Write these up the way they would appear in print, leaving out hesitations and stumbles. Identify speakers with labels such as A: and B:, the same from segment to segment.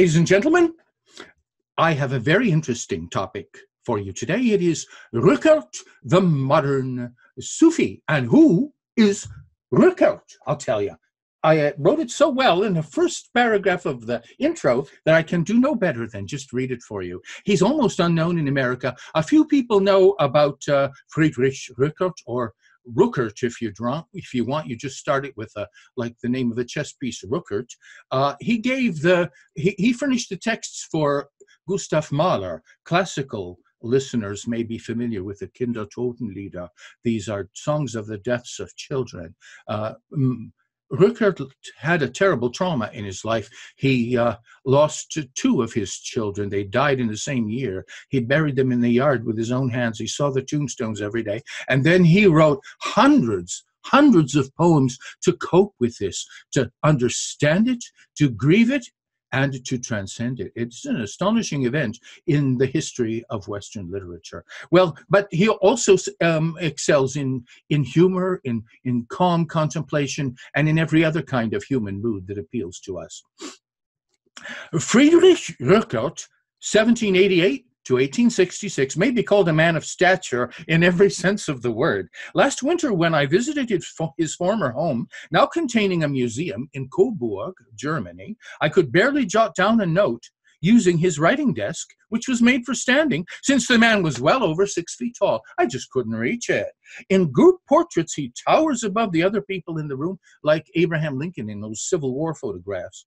A: Ladies and gentlemen, I have a very interesting topic for you today. It is Rückert, the modern Sufi. And who is Rückert? I'll tell you. I wrote it so well in the first paragraph of the intro that I can do no better than just read it for you. He's almost unknown in America. A few people know about Friedrich Rückert, or Rückert if you want. You just start it with like the name of a chess piece, Rückert. He furnished the texts for Gustav Mahler. Classical listeners may be familiar with the Kindertotenlieder. These are songs of the deaths of children. Rückert had a terrible trauma in his life. He lost two of his children. They died in the same year. He buried them in the yard with his own hands. He saw the tombstones every day. And then he wrote hundreds of poems to cope with this, to understand it, to grieve it, and to transcend it. It's an astonishing event in the history of Western literature. Well, but he also excels in humor, in calm contemplation, and in every other kind of human mood that appeals to us. Friedrich Rückert, 1788 to 1866, may be called a man of stature in every sense of the word. Last winter, when I visited his former home, now containing a museum in Coburg, Germany, I could barely jot down a note using his writing desk, which was made for standing, since the man was well over 6 feet tall. I just couldn't reach it. In group portraits, he towers above the other people in the room, like Abraham Lincoln in those Civil War photographs.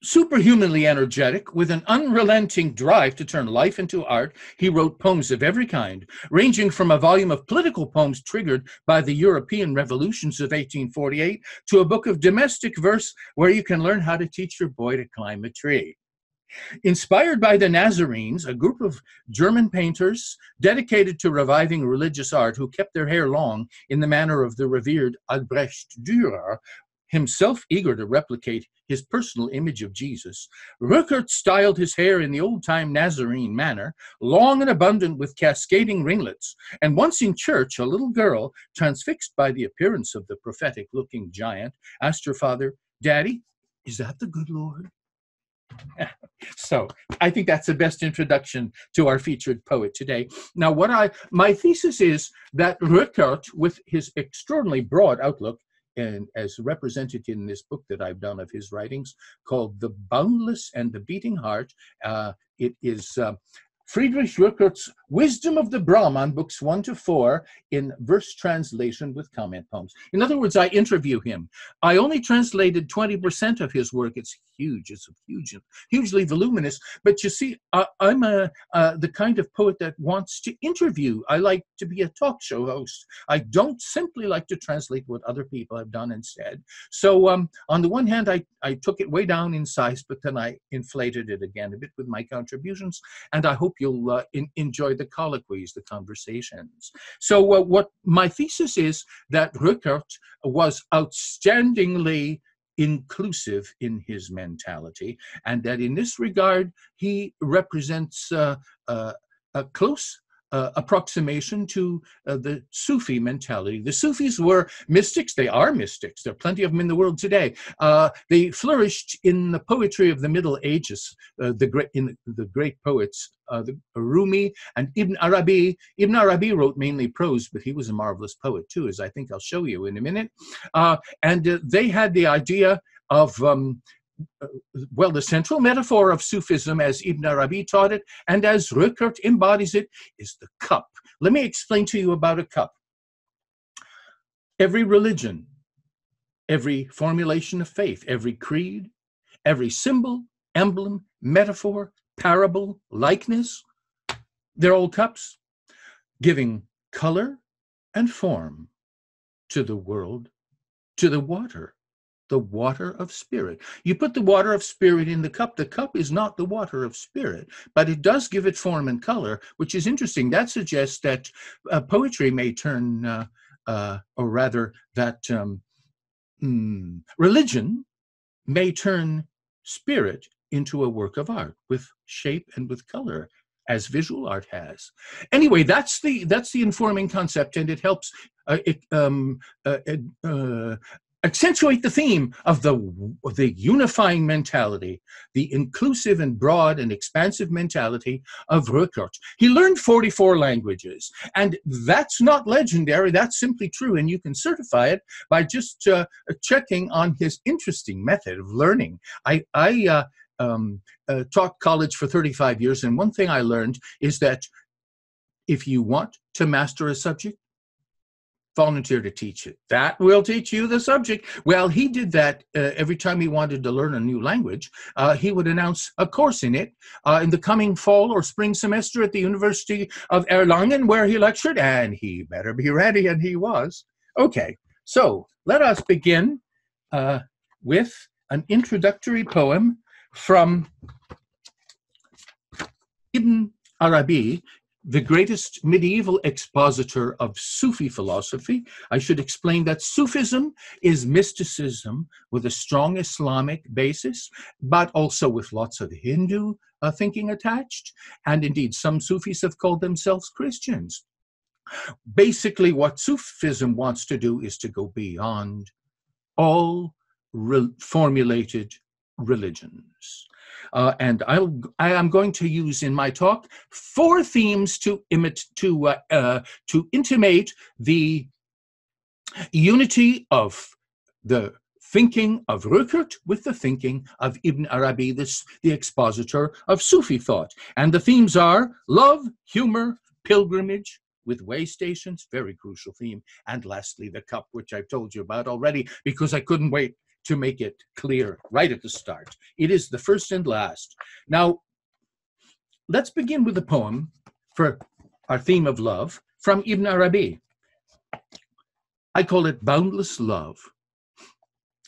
A: Superhumanly energetic, with an unrelenting drive to turn life into art, he wrote poems of every kind, ranging from a volume of political poems triggered by the European revolutions of 1848 to a book of domestic verse where you can learn how to teach your boy to climb a tree. Inspired by the Nazarenes, a group of German painters dedicated to reviving religious art who kept their hair long in the manner of the revered Albrecht Dürer, himself eager to replicate his personal image of Jesus, Rückert styled his hair in the old-time Nazarene manner, long and abundant with cascading ringlets, and once in church, a little girl, transfixed by the appearance of the prophetic-looking giant, asked her father, "Daddy, is that the good Lord?" So I think that's the best introduction to our featured poet today. Now, my thesis is that Rückert, with his extraordinarily broad outlook, and as represented in this book that I've done of his writings called The Boundless and the Beating Heart, it is Friedrich Rückert's Wisdom of the Brahman, books 1 to 4, in verse translation with comment poems. In other words, I interview him. I only translated 20% of his work. It's huge. It's hugely voluminous. But you see, I'm the kind of poet that wants to interview. I like to be a talk show host. I don't simply like to translate what other people have done and said. So on the one hand, I took it way down in size, but then I inflated it again a bit with my contributions. And I hope you'll enjoy the colloquies, the conversations. So what my thesis is that Rückert was outstandingly inclusive in his mentality, and that in this regard, he represents a close approximation to the Sufi mentality. The Sufis were mystics. They are mystics. There are plenty of them in the world today. They flourished in the poetry of the Middle Ages, the great poets, the Rumi and Ibn Arabi. Ibn Arabi wrote mainly prose, but he was a marvelous poet too, as I think I'll show you in a minute. And they had the idea of well, the central metaphor of Sufism, as Ibn Arabi taught it, and as Rückert embodies it, is the cup. Let me explain to you about a cup. Every religion, every formulation of faith, every creed, every symbol, emblem, metaphor, parable, likeness, they're all cups, giving color and form to the world, to the water of spirit. You put the water of spirit in the cup. The cup is not the water of spirit, but it does give it form and color, which is interesting. That suggests that poetry may turn, or rather that religion may turn spirit into a work of art with shape and with color, as visual art has. Anyway, that's the informing concept, and it helps accentuate the theme of the unifying mentality, the inclusive and broad and expansive mentality of Rückert. He learned 44 languages, and that's not legendary, that's simply true, and you can certify it by just checking on his interesting method of learning. I taught college for 35 years, and one thing I learned is that if you want to master a subject, volunteer to teach it. That will teach you the subject. Well, he did that every time he wanted to learn a new language. He would announce a course in it in the coming fall or spring semester at the University of Erlangen, where he lectured, and he better be ready, and he was. Okay, so let us begin with an introductory poem from Ibn Arabi, the greatest medieval expositor of Sufi philosophy. I should explain that Sufism is mysticism with a strong Islamic basis, but also with lots of Hindu thinking attached. And indeed, some Sufis have called themselves Christians. Basically, what Sufism wants to do is to go beyond all formulated religions. And I am going to use in my talk 4 themes to intimate the unity of the thinking of Rückert with the thinking of Ibn Arabi, the expositor of Sufi thought. And the themes are love, humor, pilgrimage with way stations, very crucial theme, and lastly, the cup, which I've told you about already because I couldn't wait to make it clear right at the start. It is the first and last. Now, let's begin with a poem for our theme of love from Ibn Arabi. I call it Boundless Love.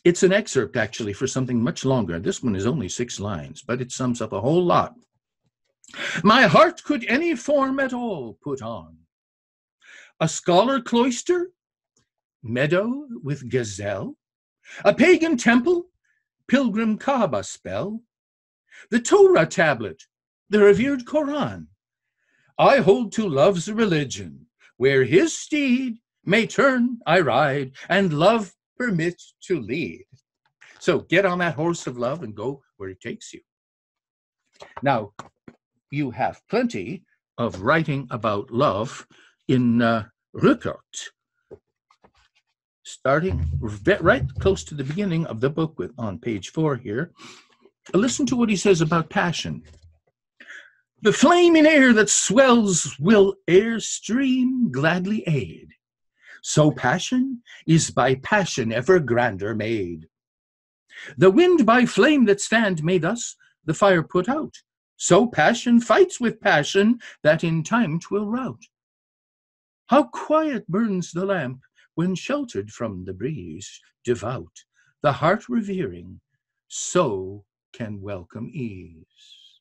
A: It's an excerpt, actually, for something much longer. This one is only 6 lines, but it sums up a whole lot. My heart could any form at all put on. A scholar cloister, meadow with gazelle, a pagan temple, pilgrim Kaaba spell, the Torah tablet, the revered Quran. I hold to love's religion, where his steed may turn, I ride, and love permit to lead. So get on that horse of love and go where it takes you. Now, you have plenty of writing about love in Rückert, starting right close to the beginning of the book on page 4 here. Listen to what he says about passion. The flame in air that swells will air stream gladly aid. So passion is by passion ever grander made. The wind by flame that stand may thus the fire put out. So passion fights with passion that in time 'twill rout. How quiet burns the lamp when sheltered from the breeze, devout, the heart revering, so can welcome ease.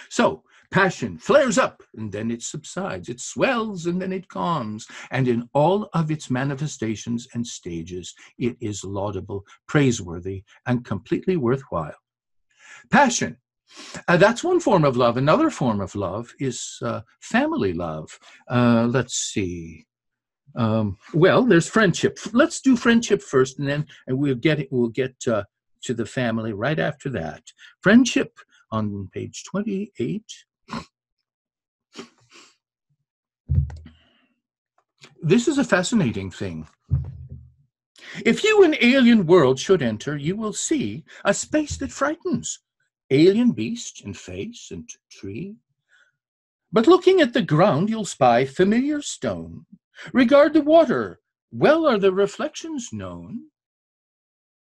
A: So, passion flares up, and then it subsides. It swells, and then it calms. And in all of its manifestations and stages, it is laudable, praiseworthy, and completely worthwhile. Passion. That's one form of love. Another form of love is family love. Let's see. Well, there's friendship. Let's do friendship first, and we'll get to the family right after that. Friendship on page 28. This is a fascinating thing. If you an alien world should enter, you will see a space that frightens, alien beast and face and tree. But looking at the ground, you'll spy familiar stone. Regard the water, well are the reflections known.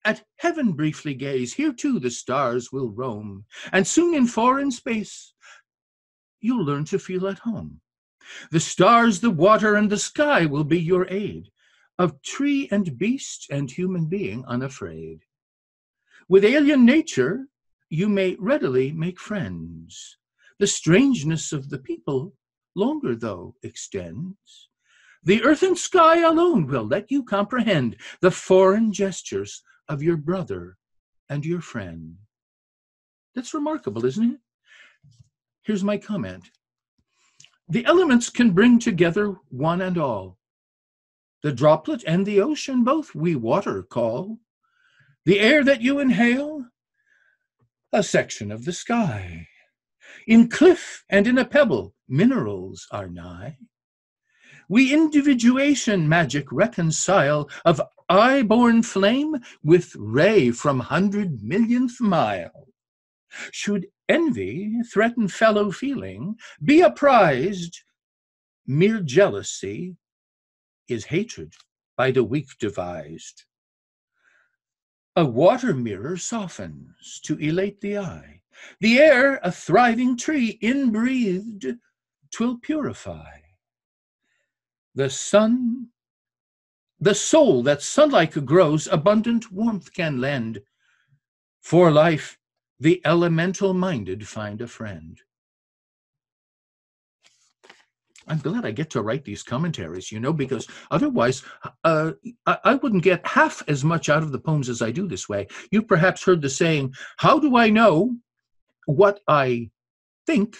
A: At heaven briefly gaze, here too the stars will roam, and soon in foreign space you'll learn to feel at home. The stars, the water, and the sky will be your aid, of tree and beast and human being unafraid. With alien nature you may readily make friends. The strangeness of the people longer though extends. The earth and sky alone will let you comprehend the foreign gestures of your brother and your friend. That's remarkable, isn't it? Here's my comment. The elements can bring together one and all. The droplet and the ocean both we water call. The air that you inhale, a section of the sky. In cliff and in a pebble, minerals are nigh. We individuation magic reconcile of eye-born flame with ray from 100 millionth mile. Should envy threaten fellow feeling, be apprised, mere jealousy is hatred by the weak devised. A water mirror softens to elate the eye. The air, a thriving tree, inbreathed, 'twill purify. The sun, the soul that sunlight grows, abundant warmth can lend. For life, the elemental-minded find a friend. I'm glad I get to write these commentaries, because otherwise I wouldn't get half as much out of the poems as I do this way. You've perhaps heard the saying, how do I know what I think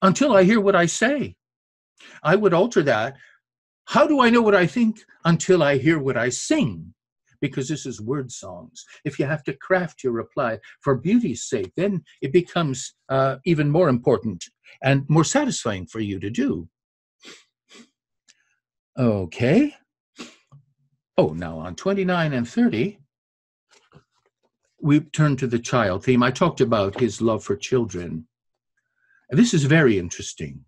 A: until I hear what I say? I would alter that. How do I know what I think until I hear what I sing? Because this is word songs. If you have to craft your reply for beauty's sake, then it becomes even more important and more satisfying for you to do. Okay. Oh, now on 29 and 30, we turn to the child theme. I talked about his love for children. This is very interesting.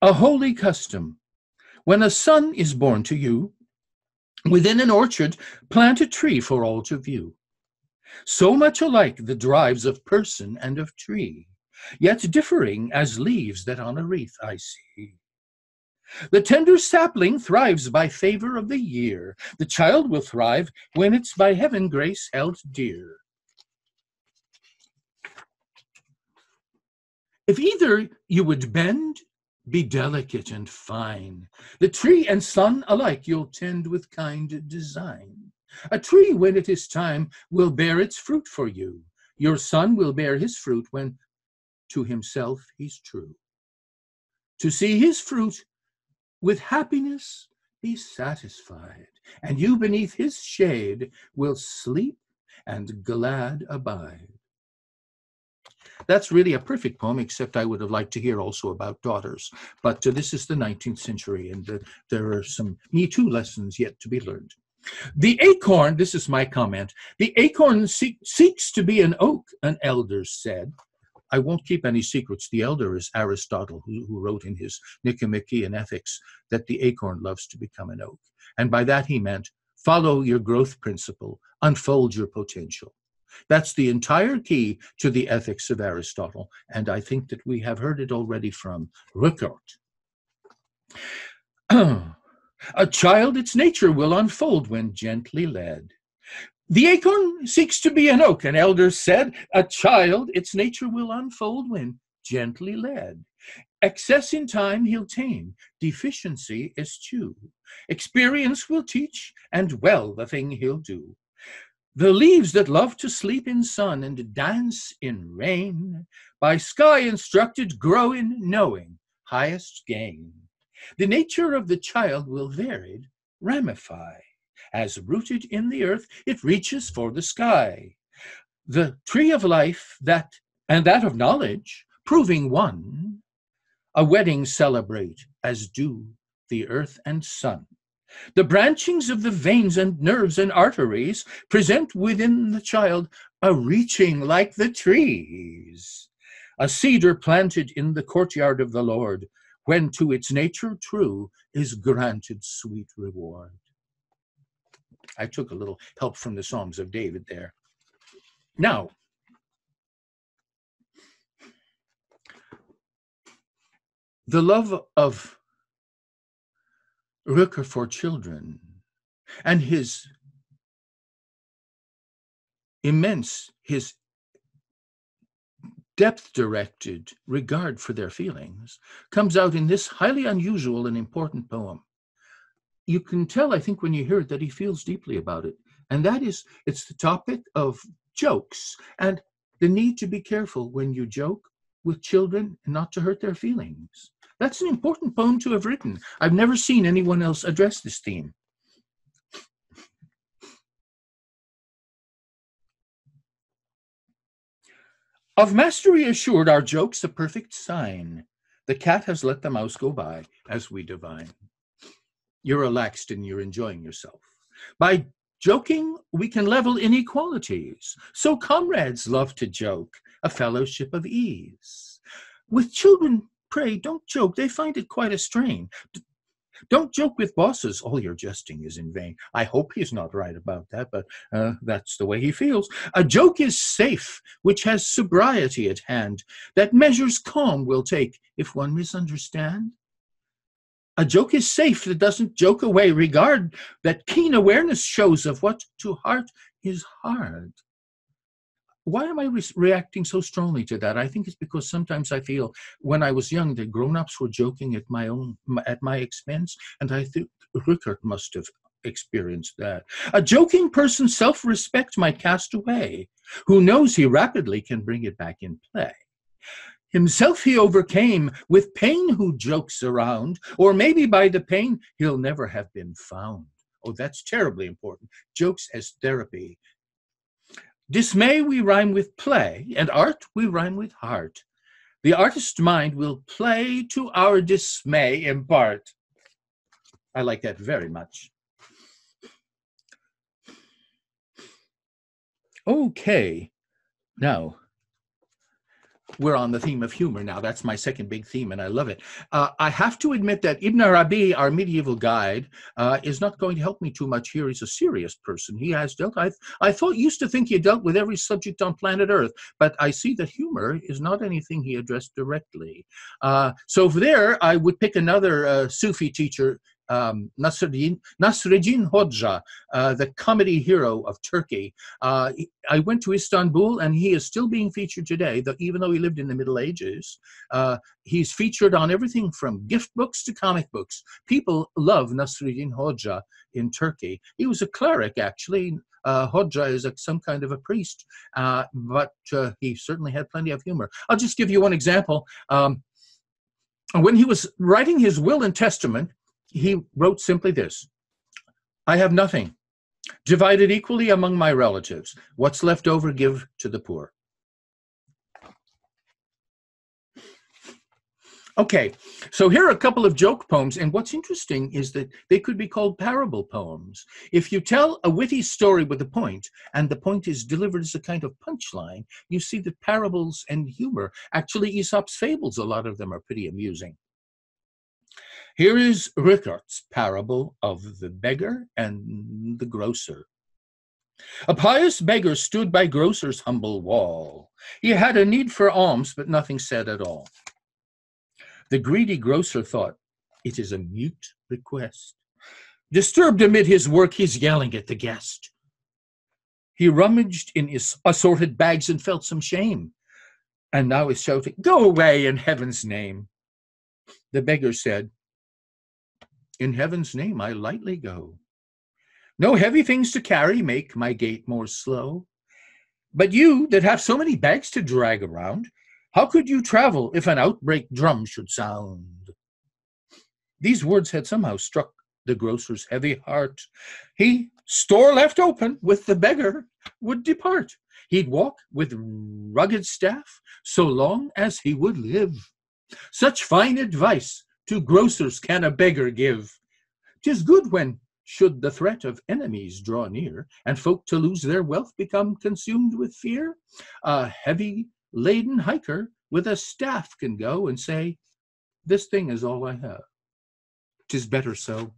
A: A holy custom. When a son is born to you, within an orchard, plant a tree for all to view. So much alike the drives of person and of tree, yet differing as leaves that on a wreath I see. The tender sapling thrives by favor of the year. The child will thrive when it's by heaven grace held dear. If either you would bend, be delicate and fine. The tree and sun alike you'll tend with kind design. A tree, when it is time, will bear its fruit for you. Your son will bear his fruit when to himself he's true. To see his fruit with happiness be satisfied, and you beneath his shade will sleep and glad abide. That's really a perfect poem, except I would have liked to hear also about daughters. But this is the 19th century, and there are some Me Too lessons yet to be learned. The acorn, this is my comment, the acorn seeks to be an oak, an elder said. I won't keep any secrets. The elder is Aristotle, who wrote in his Nicomachean Ethics that the acorn loves to become an oak. And by that he meant, follow your growth principle, unfold your potential. That's the entire key to the ethics of Aristotle, and I think that we have heard it already from Rückert. A child its nature will unfold when gently led. The acorn seeks to be an oak, an elder said. A child its nature will unfold when gently led. Excess in time he'll tame, deficiency eschew. Experience will teach, and well the thing he'll do. The leaves that love to sleep in sun and dance in rain, by sky instructed grow in knowing highest gain. The nature of the child will varied ramify. As rooted in the earth, it reaches for the sky. The tree of life that of knowledge, proving one, a wedding celebrate, as do the earth and sun. The branchings of the veins and nerves and arteries present within the child a reaching like the trees. A cedar planted in the courtyard of the Lord, when to its nature true is granted sweet reward. I took a little help from the Psalms of David there. Now, the love of Rückert for children and his depth-directed regard for their feelings comes out in this highly unusual and important poem. You can tell, I think, when you hear it, that he feels deeply about it. And that is, it's the topic of jokes and the need to be careful when you joke with children and not to hurt their feelings. That's an important poem to have written. I've never seen anyone else address this theme. Of mastery assured, our joke's a perfect sign. The cat has let the mouse go by, as we divine. You're relaxed and you're enjoying yourself. By joking, we can level inequalities. So comrades love to joke, a fellowship of ease. With children, pray, don't joke. They find it quite a strain. Don't joke with bosses. All your jesting is in vain. I hope he's not right about that, but that's the way he feels. A joke is safe, which has sobriety at hand, that measures calm will take if one misunderstand. A joke is safe that doesn't joke away regard, that keen awareness shows of what to heart is hard. Why am I reacting so strongly to that? I think it's because sometimes I feel when I was young, the grown-ups were joking at my expense, and I think Rückert must have experienced that. A joking person's self-respect might cast away. Who knows, he rapidly can bring it back in play. Himself he overcame with pain who jokes around, or maybe by the pain he'll never have been found. Oh, that's terribly important. Jokes as therapy. Dismay we rhyme with play, and art we rhyme with heart. The artist's mind will play to our dismay impart. I like that very much. Okay, now we're on the theme of humor now. That's my second big theme, and I love it. I have to admit that Ibn Arabi, our medieval guide, is not going to help me too much here. He's a serious person. He has dealt, used to think he dealt with every subject on planet Earth, but I see that humor is not anything he addressed directly. So there, I would pick another Sufi teacher, Nasreddin Hoxha, the comedy hero of Turkey. I went to Istanbul, and he is still being featured today, even though he lived in the Middle Ages. He's featured on everything from gift books to comic books. People love Nasreddin Hoxha in Turkey. He was a cleric, actually. Hoxha is some kind of a priest, but he certainly had plenty of humor. I'll just give you one example. When he was writing his will and testament, he wrote simply this: I have nothing. Divided equally among my relatives. What's left over, give to the poor. Okay, so here are a couple of joke poems, and what's interesting is that they could be called parable poems. If you tell a witty story with a point, and the point is delivered as a kind of punchline, you see that parables and humor, actually Aesop's fables, a lot of them are pretty amusing. Here is Rückert's parable of the beggar and the grocer. A pious beggar stood by grocer's humble wall. He had a need for alms, but nothing said at all. The greedy grocer thought, it is a mute request. Disturbed amid his work, he's yelling at the guest. He rummaged in his assorted bags and felt some shame, and now is shouting, go away in heaven's name. The beggar said, in heaven's name I lightly go. No heavy things to carry make my gait more slow. But you that have so many bags to drag around, how could you travel if an outbreak drum should sound? These words had somehow struck the grocer's heavy heart. He, store left open, with the beggar would depart. He'd walk with rugged staff so long as he would live. Such fine advice to grocers can a beggar give. 'Tis good when should the threat of enemies draw near, and folk to lose their wealth become consumed with fear. A heavy laden hiker with a staff can go and say, this thing is all I have. 'Tis better so.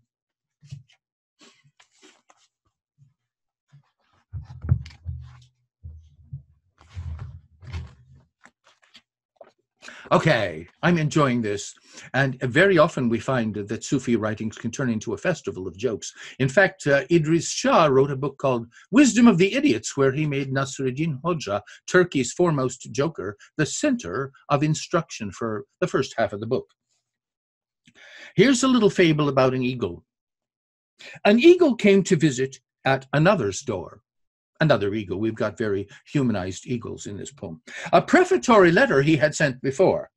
A: Okay, I'm enjoying this. And very often we find that Sufi writings can turn into a festival of jokes. In fact, Idris Shah wrote a book called Wisdom of the Idiots, where he made Nasreddin Hoxha, Turkey's foremost joker, the center of instruction for the first half of the book. Here's a little fable about an eagle. An eagle came to visit at another's door. Another eagle. We've got very humanized eagles in this poem. A prefatory letter he had sent before.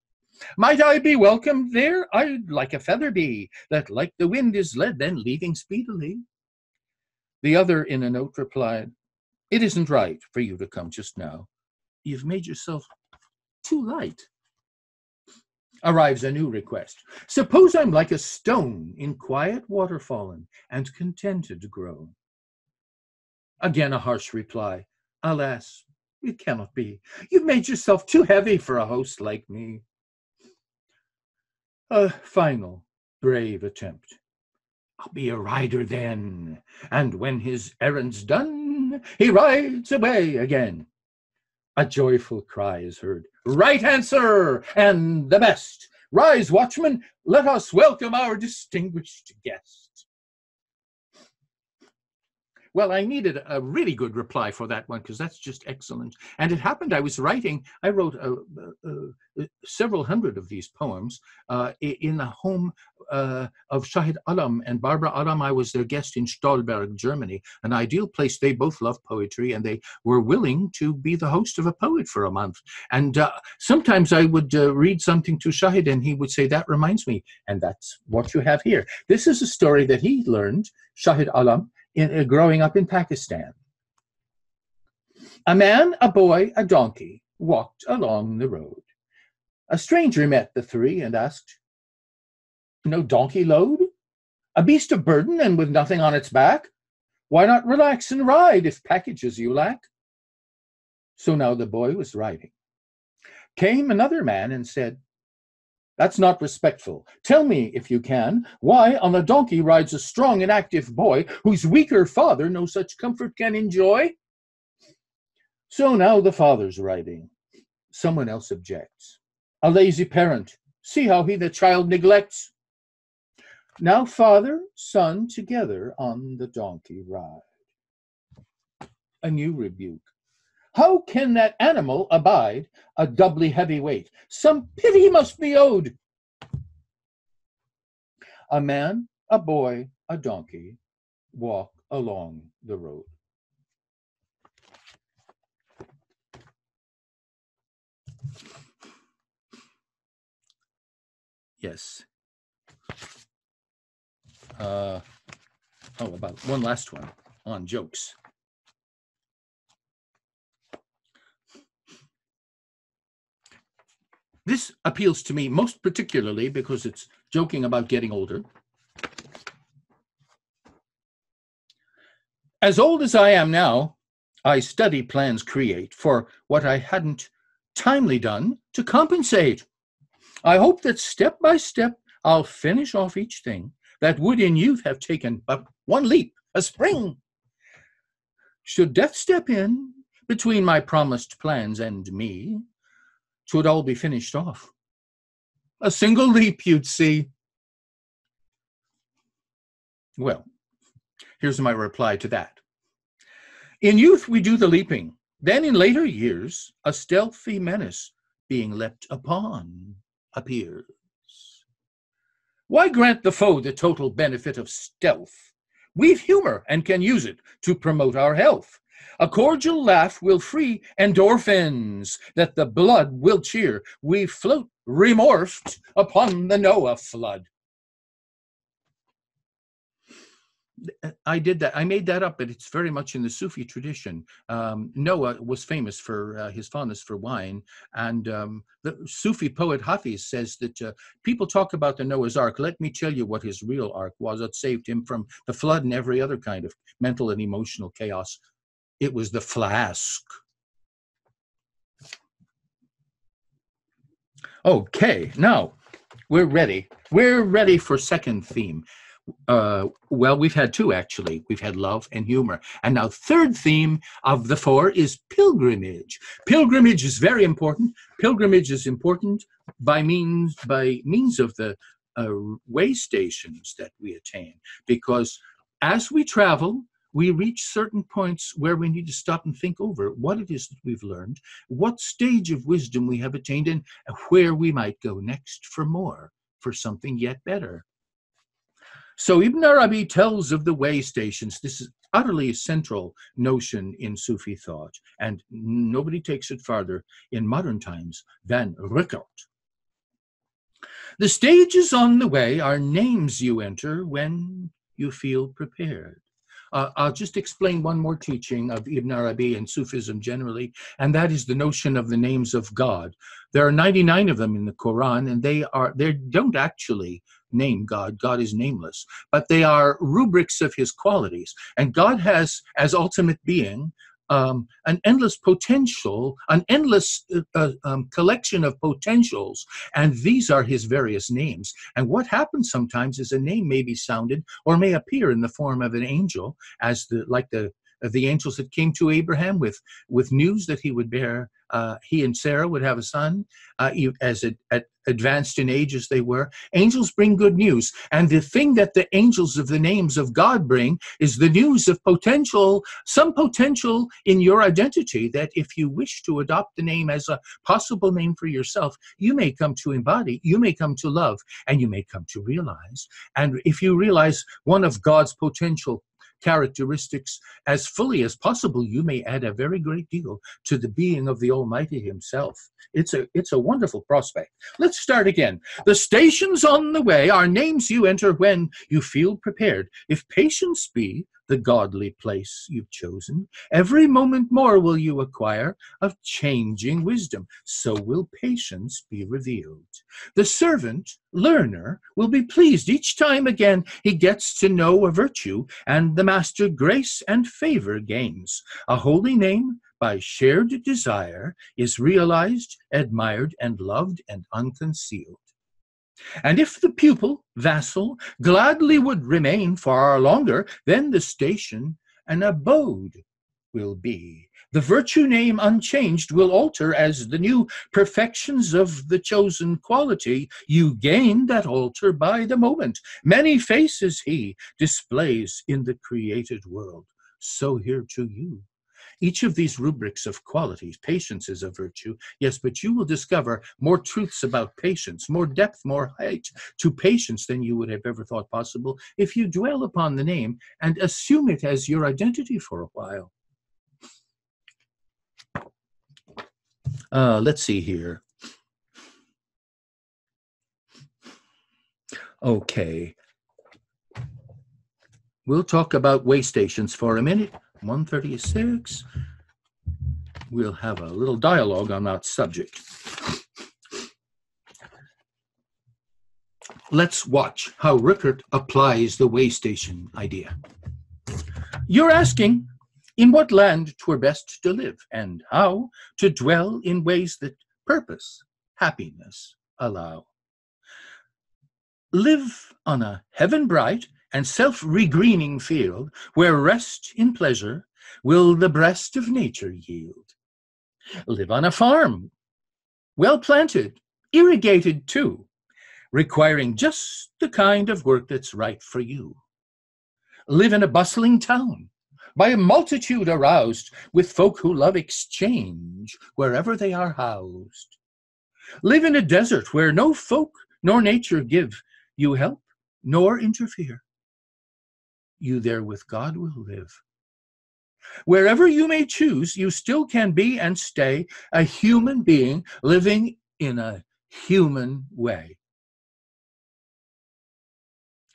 A: Might I be welcomed there? I'd like a feather be, that like the wind is led, then leaving speedily. The other in a note replied, it isn't right for you to come just now. You've made yourself too light. Arrives a new request. Suppose I'm like a stone in quiet water fallen and contented grown. Again a harsh reply. Alas, it cannot be. You've made yourself too heavy for a host like me. A final brave attempt. I'll be a rider then, and when his errand's done, he rides away again. A joyful cry is heard. Right answer, and the best. Rise, watchman, let us welcome our distinguished guest. Well, I needed a really good reply for that one because that's just excellent. And it happened, I wrote several hundred of these poems in the home of Shahid Alam and Barbara Alam. I was their guest in Stolberg, Germany, an ideal place. They both love poetry and they were willing to be the host of a poet for a month. And sometimes I would read something to Shahid and he would say, that reminds me. And that's what you have here. This is a story that he learned, Shahid Alam, growing up in Pakistan. A man, a boy, a donkey walked along the road. A stranger met the three and asked, no donkey load? A beast of burden and with nothing on its back? Why not relax and ride if packages you lack? So now the boy was riding. Came another man and said, that's not respectful. Tell me, if you can, why on a donkey rides a strong and active boy whose weaker father no such comfort can enjoy? So now the father's riding. Someone else objects. A lazy parent. See how he the child neglects. Now father, son together on the donkey ride. A new rebuke. How can that animal abide a doubly heavy weight? Some pity must be owed. A man, a boy, a donkey walk along the road. Yes. About one last one on jokes. This appeals to me most particularly because it's joking about getting older. As old as I am now, I study plans create for what I hadn't timely done to compensate. I hope that step by step I'll finish off each thing that would in youth have taken but one leap, a spring. Should death step in between my promised plans and me, 'twould all be finished off. A single leap, you'd see. Well, here's my reply to that. In youth we do the leaping, then in later years a stealthy menace being leapt upon appears. Why grant the foe the total benefit of stealth? We've humor and can use it to promote our health. A cordial laugh will free endorphins that the blood will cheer. We float remorphed upon the Noah flood. I did that. I made that up, but it's very much in the Sufi tradition. Noah was famous for his fondness for wine, and the Sufi poet Hafiz says that people talk about the Noah's Ark. Let me tell you what his real ark was. It saved him from the flood and every other kind of mental and emotional chaos. It was the flask. Okay, now we're ready. We're ready for second theme. Well, we've had two, actually. We've had love and humor. And now third theme of the four is pilgrimage. Pilgrimage is very important. Pilgrimage is important by means of the way stations that we attain, because as we travel, we reach certain points where we need to stop and think over what it is that we've learned, what stage of wisdom we have attained, and where we might go next for more, for something yet better. So Ibn Arabi tells of the way stations. This is utterly central notion in Sufi thought, and nobody takes it farther in modern times than Rückert. The stages on the way are names you enter when you feel prepared. I'll just explain one more teaching of Ibn Arabi and Sufism generally, and that is the notion of the names of God. There are 99 of them in the Quran, and they don't actually name God. God is nameless, but they are rubrics of his qualities. And God has, as ultimate being, an endless potential, an endless collection of potentials, and these are his various names. And what happens sometimes is a name may be sounded or may appear in the form of an angel, as the angels that came to Abraham with news that he would bear, he and Sarah would have a son, as advanced in age as they were. Angels bring good news, and the thing that the angels of the names of God bring is the news of potential, some potential in your identity, that if you wish to adopt the name as a possible name for yourself, you may come to embody, you may come to love, and you may come to realize. And if you realize one of God's potential characteristics as fully as possible, you may add a very great deal to the being of the Almighty himself. It's a wonderful prospect. Let's start again. The stations on the way are names you enter when you feel prepared. If patience be the godly place you've chosen, every moment more will you acquire of changing wisdom. So will patience be revealed. The servant, learner, will be pleased each time again he gets to know a virtue, and the master grace and favor gains. A holy name by shared desire is realized, admired, and loved, and unconcealed. And if the pupil, vassal, gladly would remain far longer, then the station an abode will be. The virtue name unchanged will alter as the new perfections of the chosen quality you gain that alter by the moment. Many faces he displays in the created world, so here to you. Each of these rubrics of qualities, patience is a virtue, yes, but you will discover more truths about patience, more depth, more height to patience than you would have ever thought possible if you dwell upon the name and assume it as your identity for a while. Let's see here. Okay. We'll talk about way stations for a minute. 136. We'll have a little dialogue on that subject. Let's watch how Rückert applies the way station idea. You're asking, in what land 'twere best to live, and how to dwell in ways that purpose, happiness allow. Live on a heaven bright and self-regreening field, where rest in pleasure will the breast of nature yield. Live on a farm, well planted, irrigated too, requiring just the kind of work that's right for you. Live in a bustling town, by a multitude aroused, with folk who love exchange wherever they are housed. Live in a desert where no folk nor nature give you help nor interfere. You there with God will live. Wherever you may choose, you still can be and stay a human being living in a human way.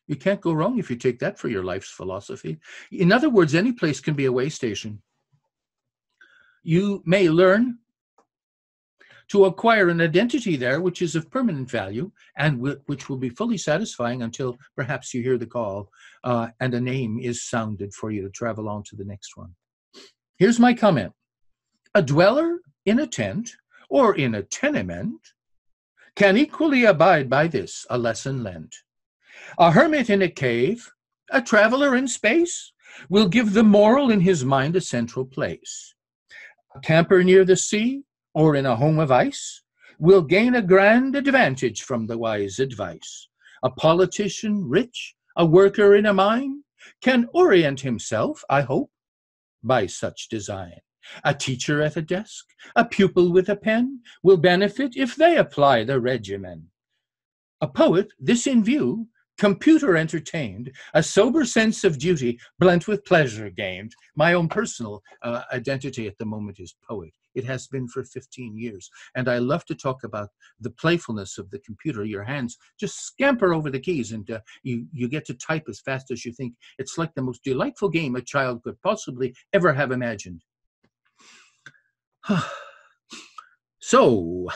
A: You can't go wrong if you take that for your life's philosophy. In other words, any place can be a way station. You may learn to acquire an identity there which is of permanent value and which will be fully satisfying until perhaps you hear the call and a name is sounded for you to travel on to the next one. Here's my comment. A dweller in a tent or in a tenement can equally abide by this, a lesson lent. A hermit in a cave, a traveler in space, will give the moral in his mind a central place. A camper near the sea or in a home of ice will gain a grand advantage from the wise advice. A politician rich, a worker in a mine, can orient himself, I hope, by such design. A teacher at a desk, a pupil with a pen, will benefit if they apply the regimen. A poet, this in view, computer entertained, a sober sense of duty blent with pleasure gained. My own personal identity at the moment is poet. It has been for 15 years. And I love to talk about the playfulness of the computer. Your hands just scamper over the keys and you get to type as fast as you think. It's like the most delightful game a child could possibly ever have imagined. So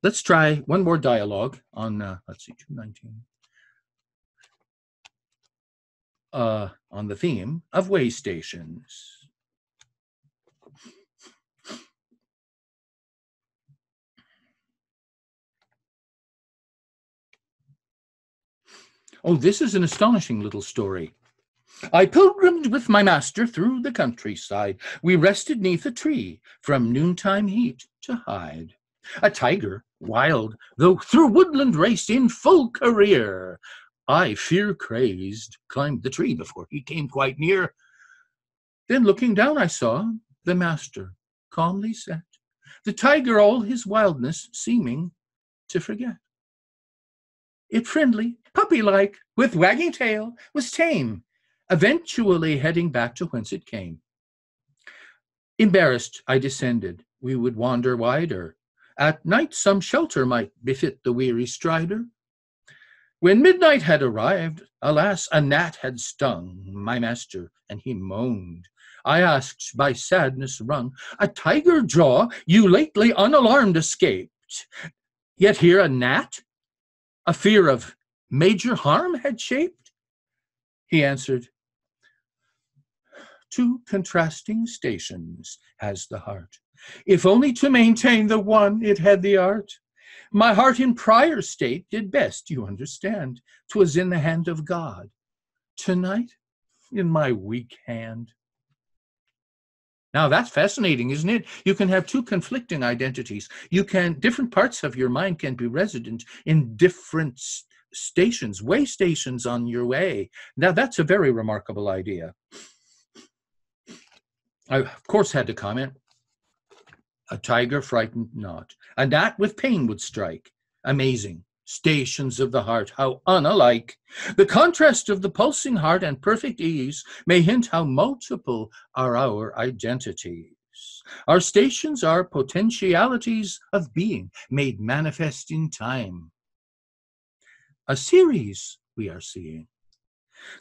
A: let's try one more dialogue on, let's see, 219. On the theme of way stations. Oh, this is an astonishing little story. I pilgrimed with my master through the countryside. We rested 'neath a tree from noontime heat to hide. A tiger, wild, though through woodland raced in full career. I, fear-crazed, climbed the tree before he came quite near. Then looking down I saw the master calmly sat, the tiger all his wildness seeming to forget. It friendly, puppy-like, with wagging tail, was tame, eventually heading back to whence it came. Embarrassed, I descended. We would wander wider. At night some shelter might befit the weary strider. When midnight had arrived, alas, a gnat had stung my master, and he moaned. I asked, by sadness wrung, a tiger jaw you lately unalarmed escaped. Yet here a gnat, a fear of major harm had shaped? He answered, 2 contrasting stations has the heart. If only to maintain the one it had the art. My heart in prior state did best, you understand. 'Twas in the hand of God. Tonight, in my weak hand. Now that's fascinating, isn't it? You can have 2 conflicting identities. Different parts of your mind can be resident in different stations, way stations on your way. Now that's a very remarkable idea. I, of course, had to comment. A tiger frightened not. A gnat with pain would strike. Amazing. Stations of the heart, how unalike. The contrast of the pulsing heart and perfect ease may hint how multiple are our identities. Our stations are potentialities of being made manifest in time. A series we are seeing.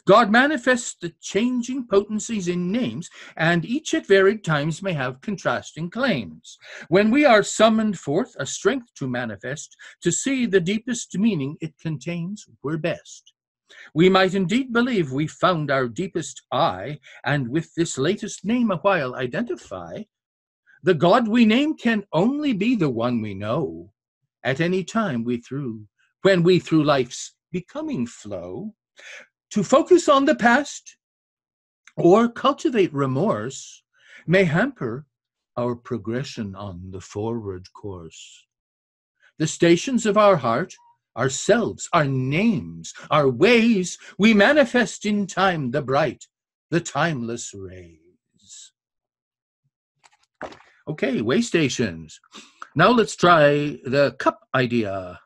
A: God manifests the changing potencies in names, and each at varied times may have contrasting claims. When we are summoned forth a strength to manifest, to see the deepest meaning it contains, we're best. We might indeed believe we found our deepest I, and with this latest name a while identify. The God we name can only be the one we know. At any time when we through life's becoming flow, to focus on the past or cultivate remorse may hamper our progression on the forward course. The stations of our heart, ourselves, our names, our ways, we manifest in time the bright, the timeless rays. Okay, way stations. Now let's try the cup idea.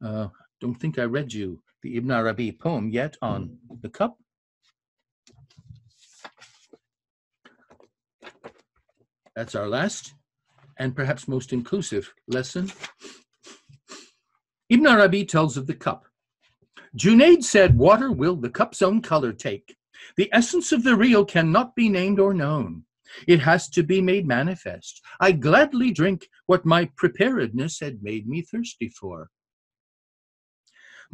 A: Don't think I read you the Ibn Arabi poem yet on the cup. That's our last and perhaps most inclusive lesson. Ibn Arabi tells of the cup. Junaid said, water will the cup's own color take. The essence of the real cannot be named or known. It has to be made manifest. I gladly drink what my preparedness had made me thirsty for.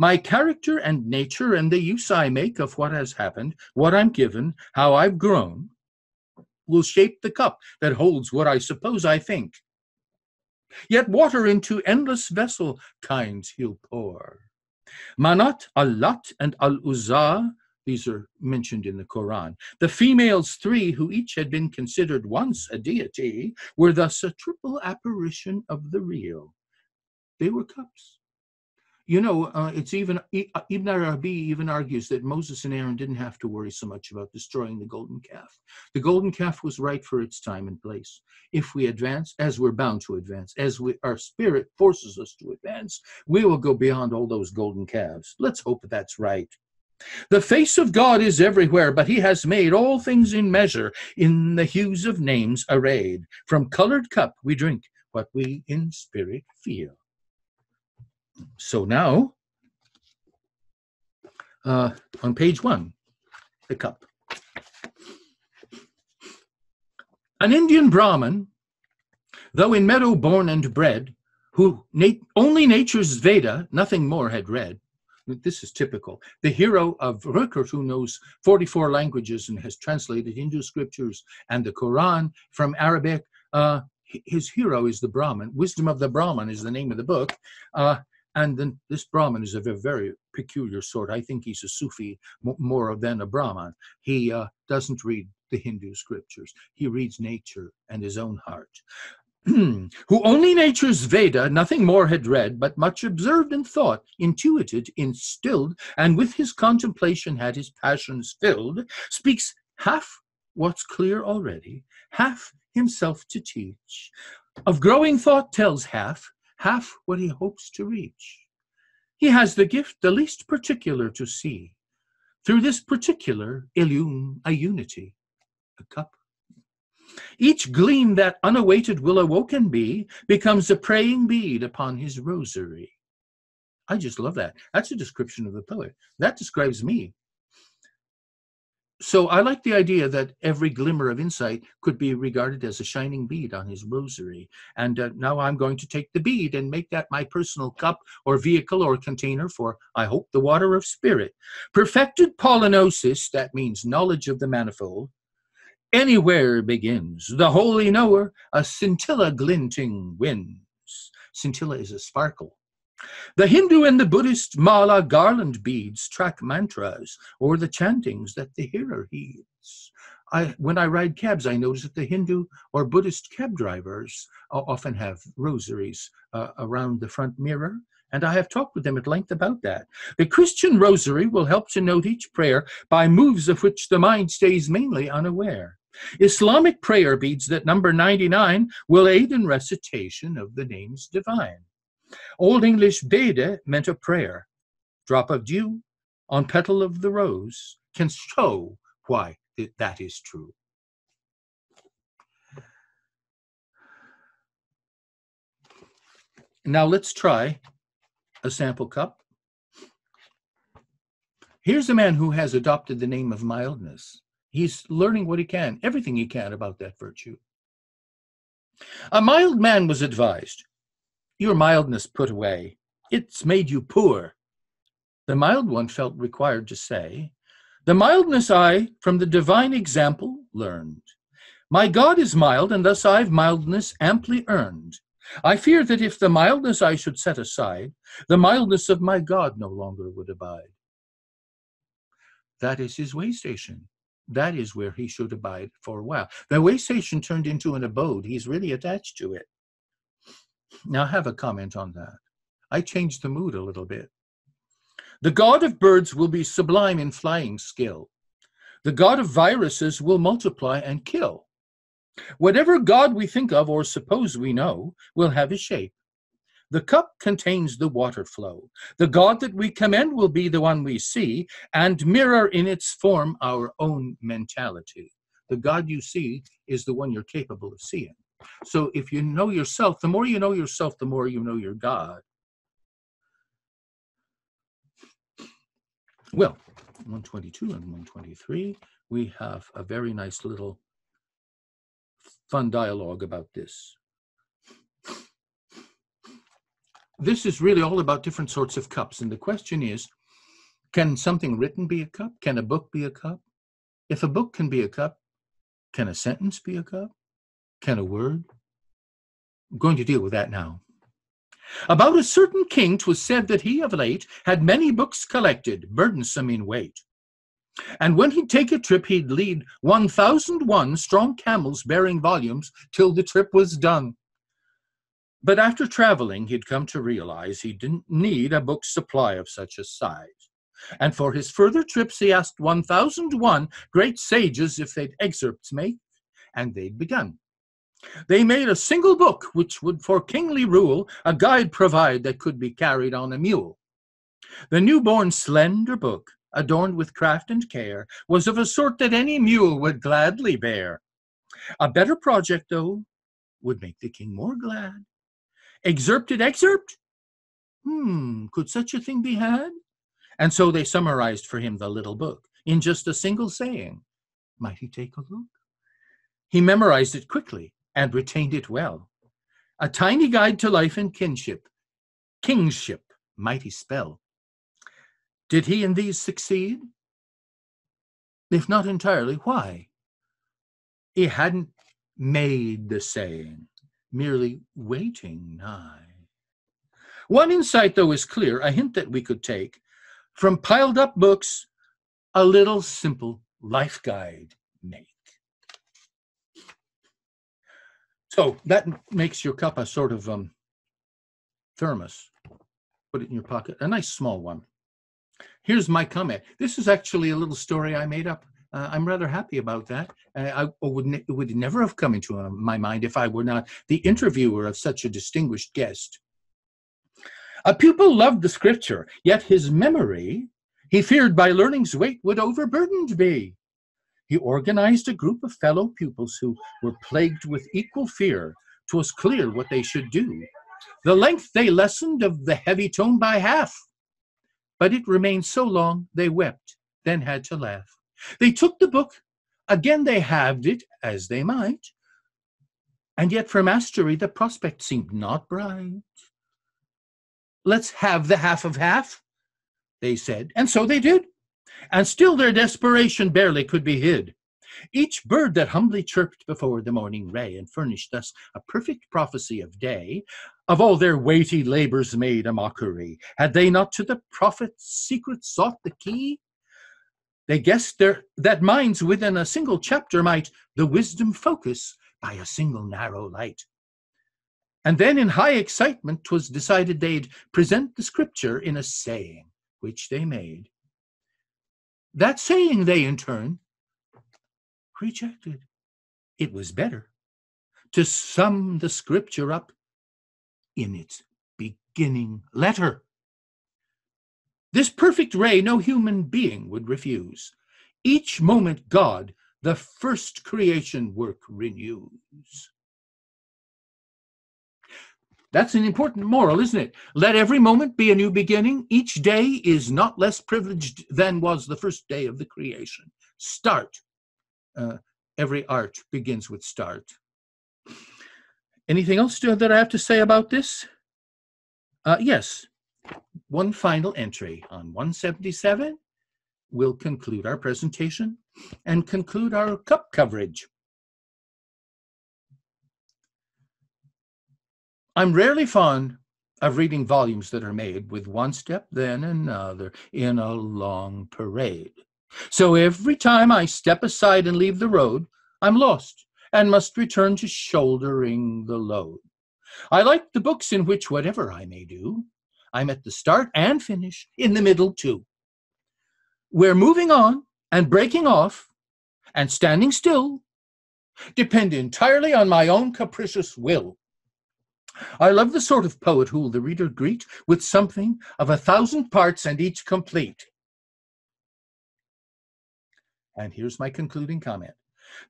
A: My character and nature and the use I make of what has happened, what I'm given, how I've grown, will shape the cup that holds what I suppose I think. Yet water into endless vessel kinds he'll pour. Manat, Al-Lat, and Al-Uzza, these are mentioned in the Quran. The females 3, who each had been considered once a deity, were thus a triple apparition of the real. They were cups. You know, it's even Ibn Arabi even argues that Moses and Aaron didn't have to worry so much about destroying the golden calf. The golden calf was right for its time and place. If we advance, as we're bound to advance, our spirit forces us to advance, we will go beyond all those golden calves. Let's hope that's right. The face of God is everywhere, but he has made all things in measure, in the hues of names arrayed. From colored cup we drink what we in spirit feel. So now, on page 1, the cup. An Indian Brahman, though in meadow born and bred, who only nature's Veda, nothing more had read. This is typical. The hero of Rückert, who knows 44 languages and has translated Hindu scriptures and the Quran from Arabic, his hero is the Brahman. Wisdom of the Brahman is the name of the book. And then this Brahman is of a very peculiar sort. I think he's a Sufi more than a Brahman. He doesn't read the Hindu scriptures. He reads nature and his own heart. Who only nature's Veda, nothing more had read, but much observed and thought, intuited, instilled, and with his contemplation had his passions filled, speaks half what's clear already, half himself to teach. Of growing thought tells half what he hopes to reach. He has the gift the least particular to see. Through this particular illume a unity, a cup. Each gleam that unawaited will awoken be becomes a praying bead upon his rosary. I just love that. That's a description of the poet. That describes me. So I like the idea that every glimmer of insight could be regarded as a shining bead on his rosary. And now I'm going to take the bead and make that my personal cup or vehicle or container for, I hope, the water of spirit. Perfected polynosis, that means knowledge of the manifold, anywhere begins. The holy knower, a scintilla glinting wins. Scintilla is a sparkle. The Hindu and the Buddhist mala garland beads track mantras or the chantings that the hearer heeds. When I ride cabs, I notice that the Hindu or Buddhist cab drivers often have rosaries around the front mirror, and I have talked with them at length about that. The Christian rosary will help to note each prayer by moves of which the mind stays mainly unaware. Islamic prayer beads that number 99 will aid in recitation of the names divine. Old English Bede meant a prayer. Drop of dew on petal of the rose can show why that is true. Now let's try a sample cup. Here's a man who has adopted the name of mildness. He's learning what he can, everything he can about that virtue. A mild man was advised, your mildness put away. It's made you poor. The mild one felt required to say, the mildness I from the divine example learned. My God is mild, and thus I've mildness amply earned. I fear that if the mildness I should set aside, the mildness of my God no longer would abide. That is his way station. That is where he should abide for a while. The way station turned into an abode. He's really attached to it. Now, I have a comment on that. I changed the mood a little bit. The god of birds will be sublime in flying skill. The god of viruses will multiply and kill. Whatever god we think of or suppose we know will have a shape. The cup contains the water flow. The God that we commend will be the one we see and mirror in its form our own mentality. The God you see is the one you're capable of seeing. So if you know yourself, the more you know yourself, the more you know your God. Well, 122 and 123, we have a very nice little fun dialogue about this. This is really all about different sorts of cups. And the question is, can something written be a cup? Can a book be a cup? If a book can be a cup, can a sentence be a cup? Can a word? I'm going to deal with that now. About a certain king 'twas said that he of late had many books collected, burdensome in weight. And when he'd take a trip, he'd lead 1001 strong camels bearing volumes till the trip was done. But after traveling, he'd come to realize he didn't need a book supply of such a size. And for his further trips, he asked 1001 great sages if they'd excerpts make, and they'd begun. They made a single book, which would for kingly rule a guide provide that could be carried on a mule. The newborn slender book, adorned with craft and care, was of a sort that any mule would gladly bear. A better project, though, would make the king more glad. Excerpted excerpt? Could such a thing be had? And so they summarized for him the little book in just a single saying. Might he take a look? He memorized it quickly and retained it well. A tiny guide to life and kinship, kingship, mighty spell. Did he in these succeed? If not entirely, why? He hadn't made the saying, merely waiting nigh. One insight, though, is clear, a hint that we could take. From piled up books, a little simple life guide make. So that makes your cup a sort of thermos. Put it in your pocket, a nice small one. Here's my comment. This is actually a little story I made up. I'm rather happy about that. It would never have come into my mind if I were not the interviewer of such a distinguished guest. A pupil loved the scripture, yet his memory, he feared by learning's weight would overburdened be. He organized a group of fellow pupils who were plagued with equal fear. 'Twas clear what they should do. The length they lessened of the heavy tome by half. But it remained so long, they wept, then had to laugh. They took the book, again they halved it, as they might, and yet for mastery the prospect seemed not bright. Let's have the half of half, they said, and so they did, and still their desperation barely could be hid. Each bird that humbly chirped before the morning ray and furnished us a perfect prophecy of day, of all their weighty labors made a mockery. Had they not to the prophet's secret sought the key? They guessed that minds within a single chapter might the wisdom focus by a single narrow light. And then in high excitement 'twas decided they'd present the scripture in a saying, which they made. That saying they in turn rejected. It was better to sum the scripture up in its beginning letter. This perfect ray no human being would refuse. Each moment God, the first creation work, renews. That's an important moral, isn't it? Let every moment be a new beginning. Each day is not less privileged than was the first day of the creation. Start. Every art begins with start. Anything else that I have to say about this? Yes. One final entry on 177 will conclude our presentation and conclude our cup coverage. I'm rarely fond of reading volumes that are made with one step, then another, in a long parade. So every time I step aside and leave the road, I'm lost and must return to shouldering the load. I like the books in which, whatever I may do, I'm at the start and finish, in the middle too. Where moving on and breaking off and standing still depend entirely on my own capricious will. I love the sort of poet who'll the reader greet with something of 1,000 parts and each complete. And here's my concluding comment.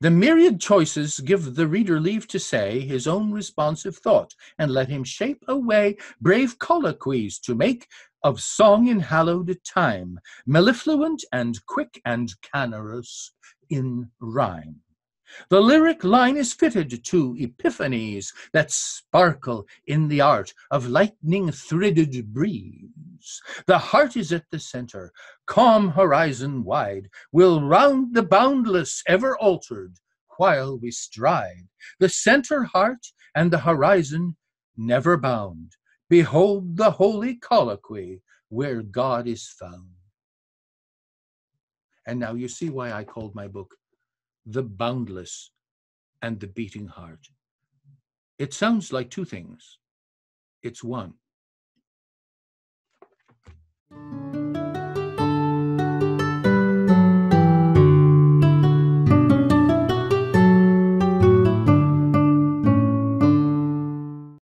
A: The myriad choices give the reader leave to say his own responsive thought, and let him shape away brave colloquies to make of song in hallowed time, mellifluent and quick and canorous in rhyme. The lyric line is fitted to epiphanies that sparkle in the art of lightning-threaded breeze. The heart is at the center, calm horizon wide, will round the boundless, ever altered, while we stride. The center heart and the horizon never bound. Behold the holy colloquy where God is found. And now you see why I called my book The Boundless and the Beating Heart. It sounds like two things, it's one.